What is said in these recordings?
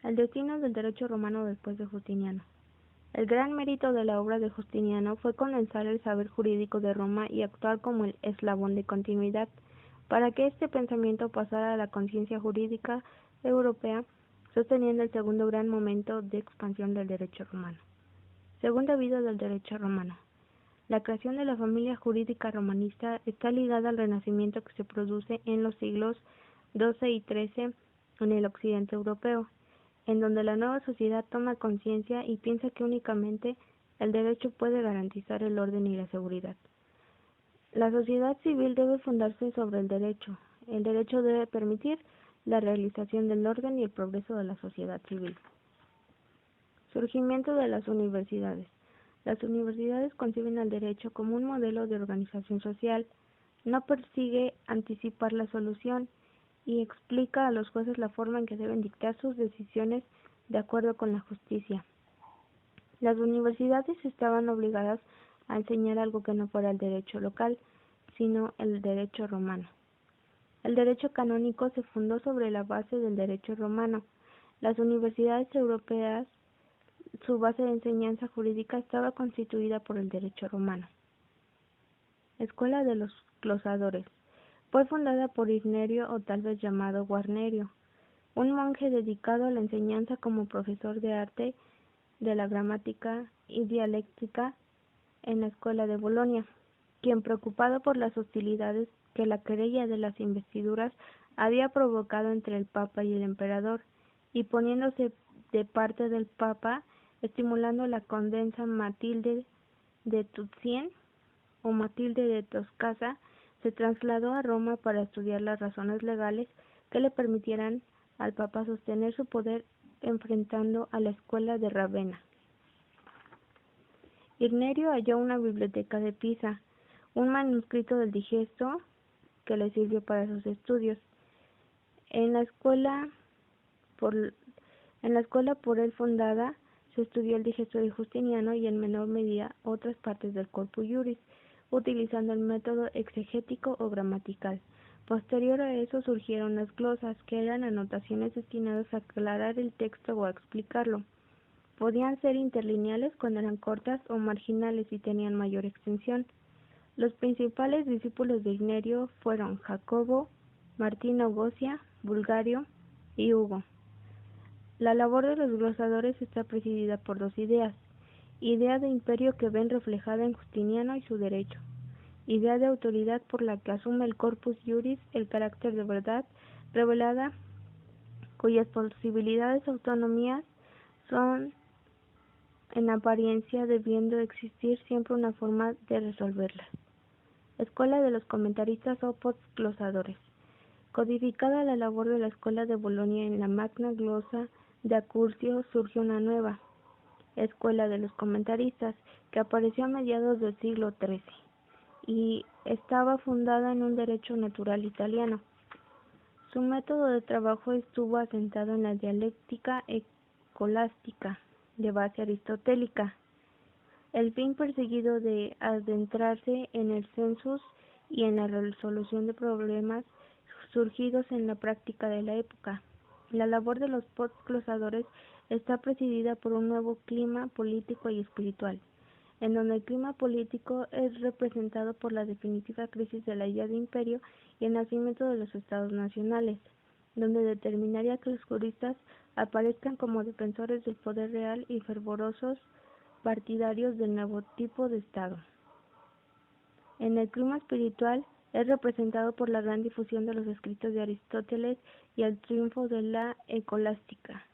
El destino del derecho romano después de Justiniano. El gran mérito de la obra de Justiniano fue condensar el saber jurídico de Roma y actuar como el eslabón de continuidad, para que este pensamiento pasara a la conciencia jurídica europea, sosteniendo el segundo gran momento de expansión del derecho romano. Segunda vida del derecho romano. La creación de la familia jurídica romanista está ligada al renacimiento que se produce en los siglos XII y XIII en el occidente europeo, en donde la nueva sociedad toma conciencia y piensa que únicamente el derecho puede garantizar el orden y la seguridad. La sociedad civil debe fundarse sobre el derecho. El derecho debe permitir la realización del orden y el progreso de la sociedad civil. Surgimiento de las universidades. Las universidades conciben al derecho como un modelo de organización social, no persigue anticipar la solución y explica a los jueces la forma en que deben dictar sus decisiones de acuerdo con la justicia. Las universidades estaban obligadas a enseñar algo que no fuera el derecho local, sino el derecho romano. El derecho canónico se fundó sobre la base del derecho romano. Las universidades europeas, su base de enseñanza jurídica estaba constituida por el derecho romano. Escuela de los glosadores. Fue fundada por Irnerio o tal vez llamado Guarnerio, un monje dedicado a la enseñanza como profesor de arte de la gramática y dialéctica en la escuela de Bolonia, quien, preocupado por las hostilidades que la querella de las investiduras había provocado entre el Papa y el emperador, y poniéndose de parte del Papa, estimulando la condesa Matilde de Tutzien o Matilde de Toscasa, se trasladó a Roma para estudiar las razones legales que le permitieran al Papa sostener su poder enfrentando a la escuela de Ravenna. Irnerio halló una biblioteca de Pisa, un manuscrito del Digesto que le sirvió para sus estudios. En la escuela por él fundada se estudió el Digesto de Justiniano y en menor medida otras partes del Corpus Juris, utilizando el método exegético o gramatical. Posterior a eso surgieron las glosas, que eran anotaciones destinadas a aclarar el texto o a explicarlo. Podían ser interlineales cuando eran cortas o marginales y tenían mayor extensión. Los principales discípulos de Irnerio fueron Jacobo, Martino Gosia, Bulgario y Hugo. La labor de los glosadores está presidida por dos ideas: idea de imperio que ven reflejada en Justiniano y su derecho, idea de autoridad por la que asume el corpus juris el carácter de verdad revelada, cuyas posibilidades autonomías son en apariencia, debiendo existir siempre una forma de resolverlas. Escuela de los comentaristas o postglosadores. Codificada la labor de la Escuela de Bolonia en la Magna Glosa de Accurcio, surge una nueva Escuela de los comentaristas, que apareció a mediados del siglo XIII y estaba fundada en un derecho natural italiano. Su método de trabajo estuvo asentado en la dialéctica escolástica, de base aristotélica. El fin perseguido de adentrarse en el census y en la resolución de problemas surgidos en la práctica de la época. La labor de los postglosadores está presidida por un nuevo clima político y espiritual, en donde el clima político es representado por la definitiva crisis de la idea de imperio y el nacimiento de los estados nacionales, donde determinaría que los juristas aparezcan como defensores del poder real y fervorosos partidarios del nuevo tipo de Estado. En el clima espiritual es representado por la gran difusión de los escritos de Aristóteles y el triunfo de la escolástica.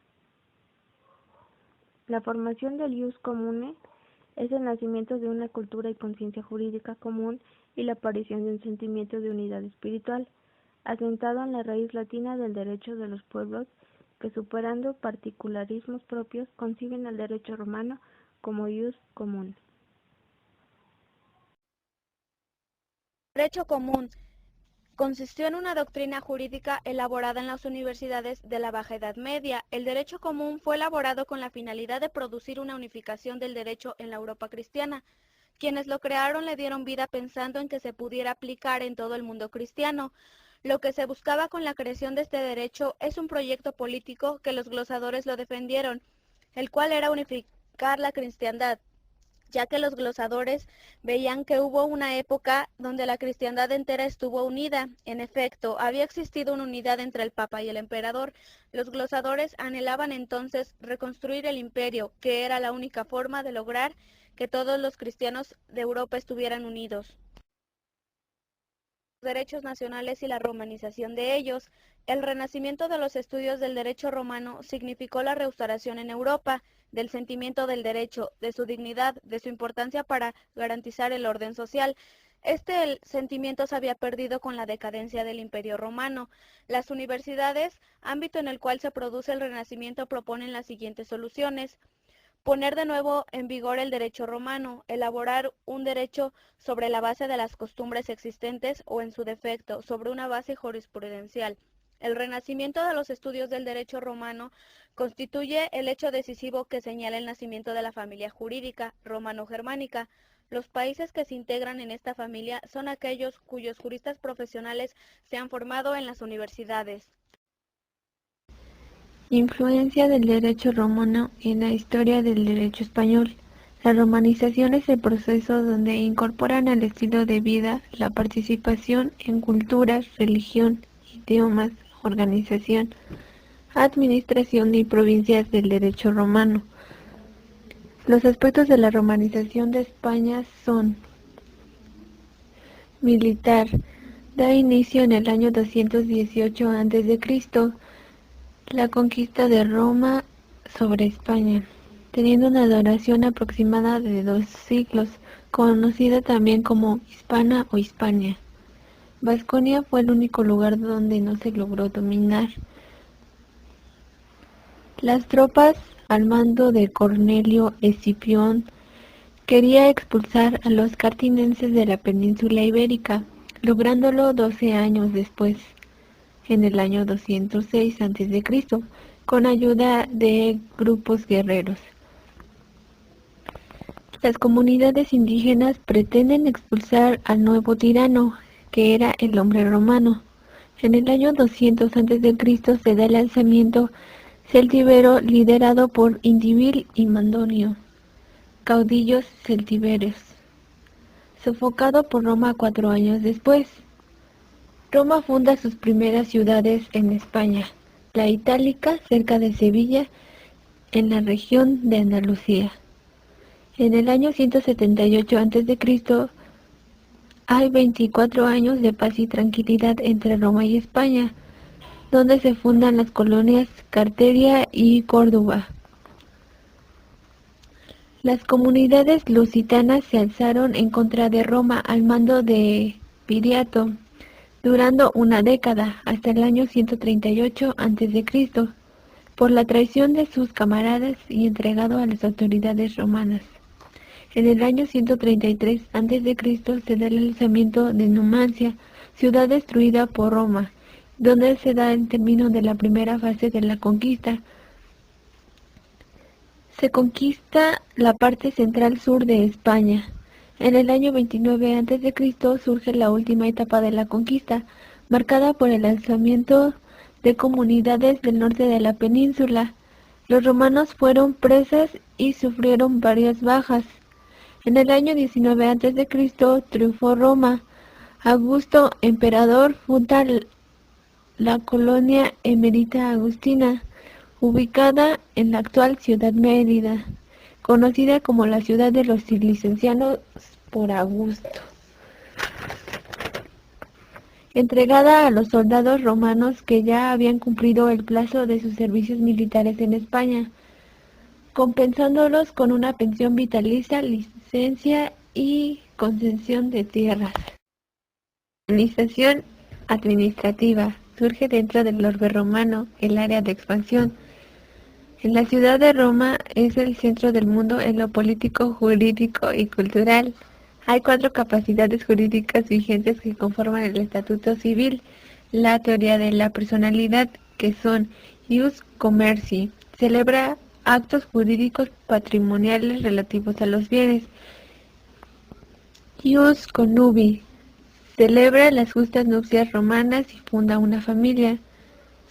La formación del ius commune es el nacimiento de una cultura y conciencia jurídica común y la aparición de un sentimiento de unidad espiritual, asentado en la raíz latina del derecho de los pueblos que, superando particularismos propios, conciben el derecho romano como ius común. Derecho común consistió en una doctrina jurídica elaborada en las universidades de la Baja Edad Media. El derecho común fue elaborado con la finalidad de producir una unificación del derecho en la Europa cristiana. Quienes lo crearon le dieron vida pensando en que se pudiera aplicar en todo el mundo cristiano. Lo que se buscaba con la creación de este derecho es un proyecto político que los glosadores lo defendieron, el cual era unificar la cristiandad, ya que los glosadores veían que hubo una época donde la cristiandad entera estuvo unida. En efecto, había existido una unidad entre el Papa y el emperador. Los glosadores anhelaban entonces reconstruir el imperio, que era la única forma de lograr que todos los cristianos de Europa estuvieran unidos. Derechos nacionales y la romanización de ellos. El renacimiento de los estudios del derecho romano significó la restauración en Europa del sentimiento del derecho, de su dignidad, de su importancia para garantizar el orden social. El sentimiento se había perdido con la decadencia del Imperio Romano. Las universidades, ámbito en el cual se produce el Renacimiento, proponen las siguientes soluciones: poner de nuevo en vigor el derecho romano, elaborar un derecho sobre la base de las costumbres existentes o, en su defecto, sobre una base jurisprudencial. El renacimiento de los estudios del derecho romano constituye el hecho decisivo que señala el nacimiento de la familia jurídica romano-germánica. Los países que se integran en esta familia son aquellos cuyos juristas profesionales se han formado en las universidades. Influencia del derecho romano en la historia del derecho español. La romanización es el proceso donde incorporan al estilo de vida la participación en culturas, religión, idiomas, organización, administración y provincias del derecho romano. Los aspectos de la romanización de España son: militar, da inicio en el año 218 a.C., la conquista de Roma sobre España, teniendo una duración aproximada de 2 siglos, conocida también como Hispania o Hispania. Vasconia fue el único lugar donde no se logró dominar. Las tropas al mando de Cornelio Escipión quería expulsar a los cartagineses de la península ibérica, lográndolo 12 años después, en el año 206 a.C., con ayuda de grupos guerreros. Las comunidades indígenas pretenden expulsar al nuevo tirano, que era el hombre romano. En el año 200 a.C. se da el alzamiento celtíbero liderado por Indíbil y Mandonio, caudillos celtíberos, sofocado por Roma 4 años después. Roma funda sus primeras ciudades en España, la Itálica, cerca de Sevilla, en la región de Andalucía. En el año 178 a.C. hay 24 años de paz y tranquilidad entre Roma y España, donde se fundan las colonias Carteria y Córdoba. Las comunidades lusitanas se alzaron en contra de Roma al mando de Viriato, durando una década, hasta el año 138 a.C., por la traición de sus camaradas y entregado a las autoridades romanas. En el año 133 a.C. se da el alzamiento de Numancia, ciudad destruida por Roma, donde se da el término de la primera fase de la conquista. Se conquista la parte central sur de España. En el año 29 a.C. surge la última etapa de la conquista, marcada por el alzamiento de comunidades del norte de la península. Los romanos fueron presas y sufrieron varias bajas. En el año 19 a.C. triunfó Roma. Augusto, emperador, funda la colonia Emerita Agustina, ubicada en la actual ciudad Mérida, conocida como la ciudad de los licenciados por Augusto, entregada a los soldados romanos que ya habían cumplido el plazo de sus servicios militares en España, compensándolos con una pensión vitalicia, licencia y concesión de tierras. Organización administrativa. Surge dentro del orbe romano el área de expansión. En la ciudad de Roma es el centro del mundo en lo político, jurídico y cultural. Hay 4 capacidades jurídicas vigentes que conforman el estatuto civil. La teoría de la personalidad, que son ius commerci, celebra actos jurídicos patrimoniales relativos a los bienes. Ius connubii, Celebra las justas nupcias romanas y funda una familia.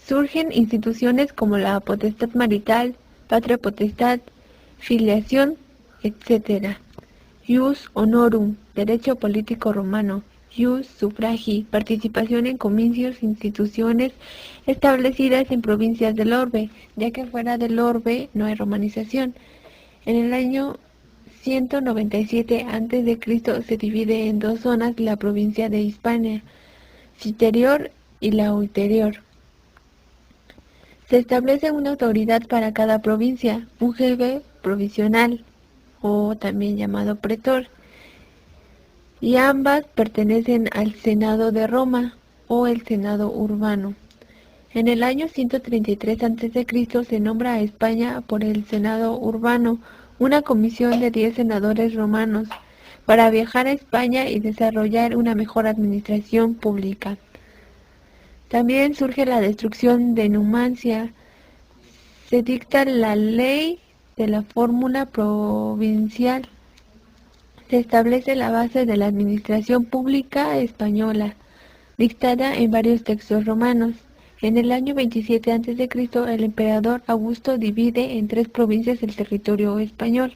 Surgen instituciones como la potestad marital, patria potestad, filiación, etc. Ius honorum, derecho político romano. Ius suffragii, participación en comicios, instituciones establecidas en provincias del orbe, ya que fuera del orbe no hay romanización. En el año 197 a.C. se divide en dos zonas la provincia de Hispania, Citerior y la Ulterior. Se establece una autoridad para cada provincia, un jefe provisional, o también llamado pretor, y ambas pertenecen al Senado de Roma, o el Senado urbano. En el año 133 a.C. se nombra a España por el Senado urbano, una comisión de 10 senadores romanos, para viajar a España y desarrollar una mejor administración pública. También surge la destrucción de Numancia. Se dicta la ley de la fórmula provincial. Se establece la base de la administración pública española, dictada en varios textos romanos. En el año 27 a.C., el emperador Augusto divide en 3 provincias el territorio español.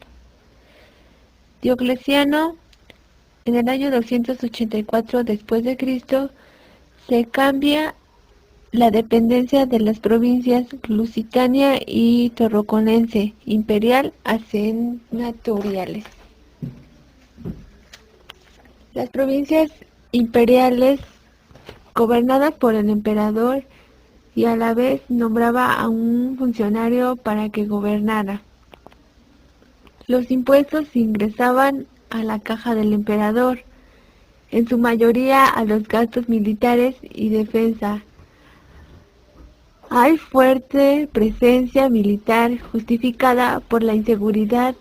Diocleciano, en el año 284 después de Cristo, se cambia la dependencia de las provincias Lusitania y Tarraconense imperial a senatoriales. Las provincias imperiales, gobernadas por el emperador, y a la vez nombraba a un funcionario para que gobernara. Los impuestos ingresaban a la caja del emperador, en su mayoría a los gastos militares y defensa. Hay fuerte presencia militar justificada por la inseguridad.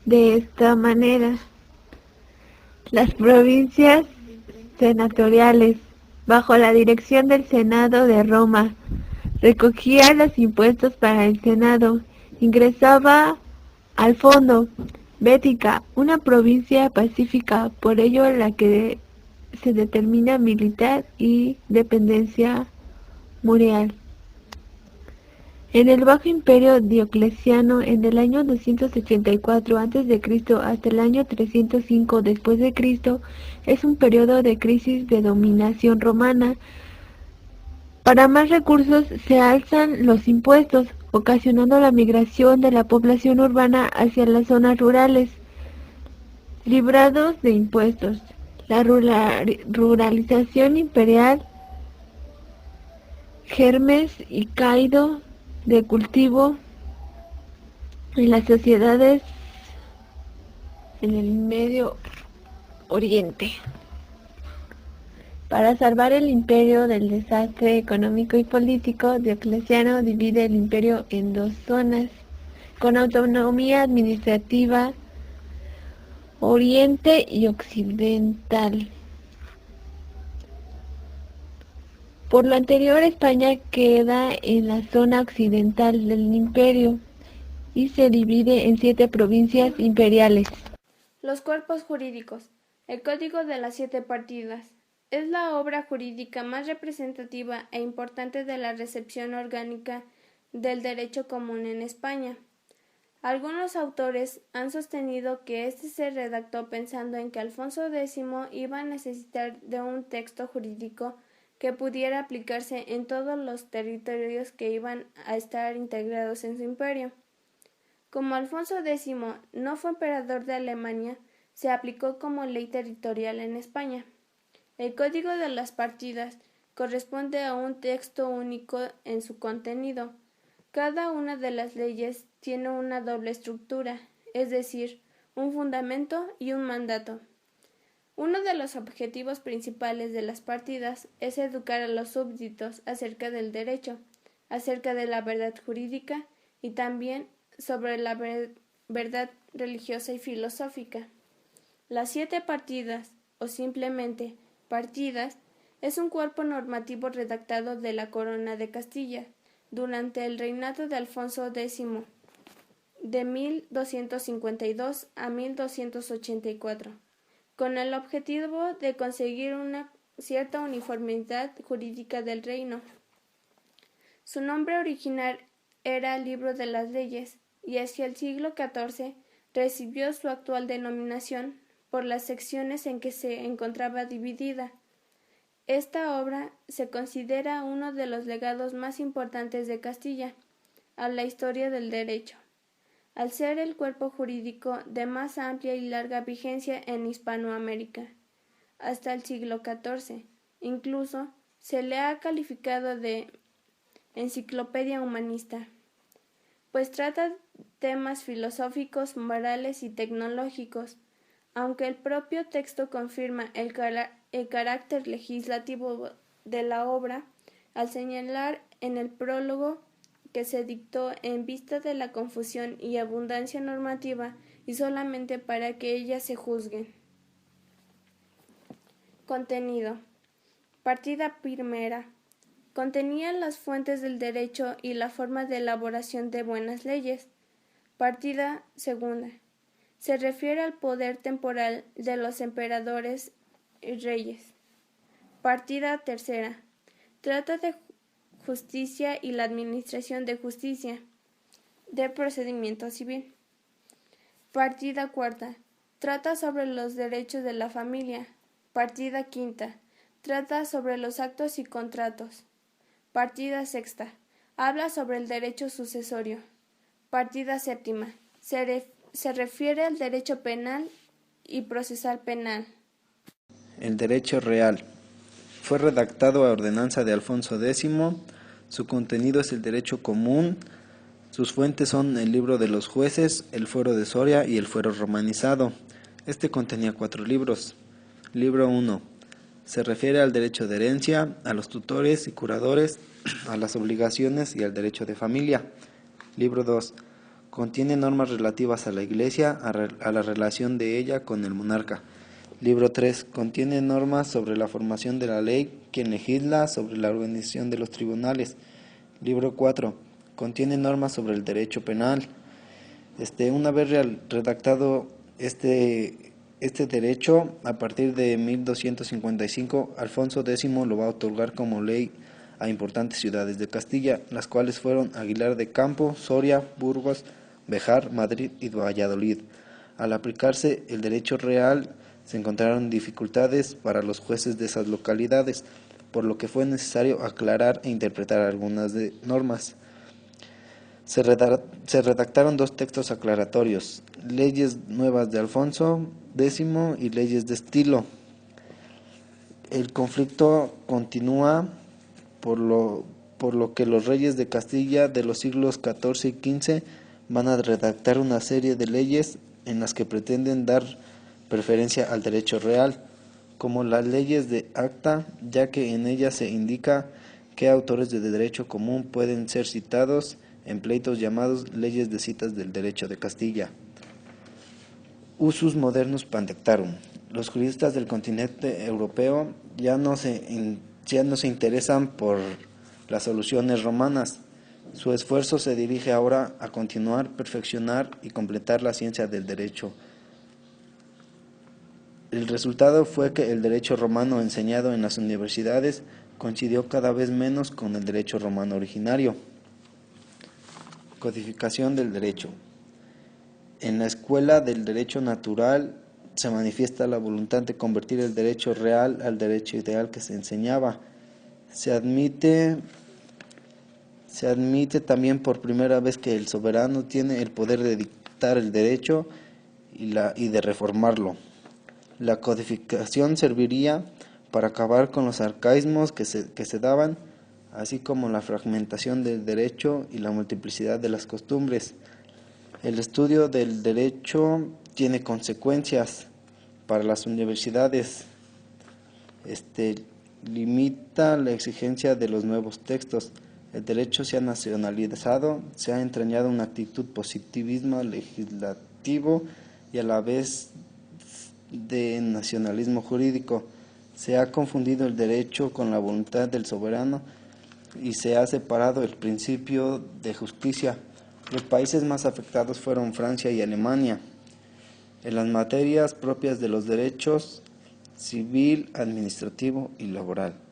De esta manera, las provincias senatoriales, bajo la dirección del Senado de Roma, recogía los impuestos para el Senado, ingresaba al fondo. Bética, una provincia pacífica, por ello la que se determina militar y dependencia murial. En el Bajo Imperio Diocleciano, en el año 284 a.C. hasta el año 305 después de Cristo, es un periodo de crisis de dominación romana. Para más recursos se alzan los impuestos, ocasionando la migración de la población urbana hacia las zonas rurales, librados de impuestos. La ruralización imperial, germes y caído de cultivo en las sociedades en el Medio Oriente. Para salvar el imperio del desastre económico y político, Diocleciano divide el imperio en 2 zonas, con autonomía administrativa, oriente y occidental. Por lo anterior, España queda en la zona occidental del imperio y se divide en 7 provincias imperiales. Los cuerpos jurídicos. El Código de las 7 Partidas es la obra jurídica más representativa e importante de la recepción orgánica del derecho común en España. Algunos autores han sostenido que este se redactó pensando en que Alfonso X iba a necesitar de un texto jurídico que pudiera aplicarse en todos los territorios que iban a estar integrados en su imperio. Como Alfonso X no fue emperador de Alemania, se aplicó como ley territorial en España. El Código de las Partidas corresponde a un texto único en su contenido. Cada una de las leyes tiene una doble estructura, es decir, un fundamento y un mandato. Uno de los objetivos principales de las partidas es educar a los súbditos acerca del derecho, acerca de la verdad jurídica y también sobre la verdad religiosa y filosófica. Las 7 partidas, o simplemente partidas, es un cuerpo normativo redactado de la Corona de Castilla durante el reinado de Alfonso X, de 1252 a 1284, con el objetivo de conseguir una cierta uniformidad jurídica del reino. Su nombre original era Libro de las Leyes, y hacia el siglo XIV recibió su actual denominación por las secciones en que se encontraba dividida. Esta obra se considera uno de los legados más importantes de Castilla a la historia del derecho, al ser el cuerpo jurídico de más amplia y larga vigencia en Hispanoamérica, hasta el siglo XIV. Incluso se le ha calificado de enciclopedia humanista, pues trata temas filosóficos, morales y tecnológicos, aunque el propio texto confirma el carácter legislativo de la obra al señalar en el prólogo que se dictó en vista de la confusión y abundancia normativa y solamente para que ellas se juzguen. Contenido. Partida primera. Contenía las fuentes del derecho y la forma de elaboración de buenas leyes. Partida segunda. Se refiere al poder temporal de los emperadores y reyes. Partida tercera. Trata de justicia y la administración de justicia, de procedimiento civil. Partida cuarta. Trata sobre los derechos de la familia. Partida quinta. Trata sobre los actos y contratos. Partida sexta. Habla sobre el derecho sucesorio. Partida séptima. Se refiere al derecho penal y procesal penal. El derecho real. Fue redactado a ordenanza de Alfonso X. Su contenido es el derecho común. Sus fuentes son el libro de los jueces, el fuero de Soria y el fuero romanizado. Este contenía 4 libros. Libro 1. Se refiere al derecho de herencia, a los tutores y curadores, a las obligaciones y al derecho de familia. Libro 2. Contiene normas relativas a la Iglesia, a la relación de ella con el monarca. Libro 3. Contiene normas sobre la formación de la ley, quien legisla, sobre la organización de los tribunales. Libro 4. Contiene normas sobre el derecho penal. Una vez redactado este derecho, a partir de 1255, Alfonso X lo va a otorgar como ley a importantes ciudades de Castilla, las cuales fueron Aguilar de Campo, Soria, Burgos, Béjar, Madrid y Valladolid. Al aplicarse el derecho real, se encontraron dificultades para los jueces de esas localidades, por lo que fue necesario aclarar e interpretar algunas normas. Se redactaron 2 textos aclaratorios, leyes nuevas de Alfonso X y leyes de estilo. El conflicto continúa por lo que los reyes de Castilla de los siglos XIV y XV van a redactar una serie de leyes en las que pretenden dar preferencia al derecho real, como las leyes de acta, ya que en ellas se indica qué autores de derecho común pueden ser citados en pleitos llamados leyes de citas del derecho de Castilla. Usus modernus pandectarum. Los juristas del continente europeo ya no se interesan por las soluciones romanas. Su esfuerzo se dirige ahora a continuar, perfeccionar y completar la ciencia del derecho. El resultado fue que el derecho romano enseñado en las universidades coincidió cada vez menos con el derecho romano originario. Codificación del derecho. En la escuela del derecho natural se manifiesta la voluntad de convertir el derecho real al derecho ideal que se enseñaba. Se admite también por primera vez que el soberano tiene el poder de dictar el derecho y de reformarlo. La codificación serviría para acabar con los arcaísmos que se daban, así como la fragmentación del derecho y la multiplicidad de las costumbres. El estudio del derecho tiene consecuencias para las universidades. Limita la exigencia de los nuevos textos. El derecho se ha nacionalizado, se ha entrañado una actitud positivismo legislativo y a la vez de nacionalismo jurídico. Se ha confundido el derecho con la voluntad del soberano y se ha separado el principio de justicia. Los países más afectados fueron Francia y Alemania. En las materias propias de los derechos civil, administrativo y laboral.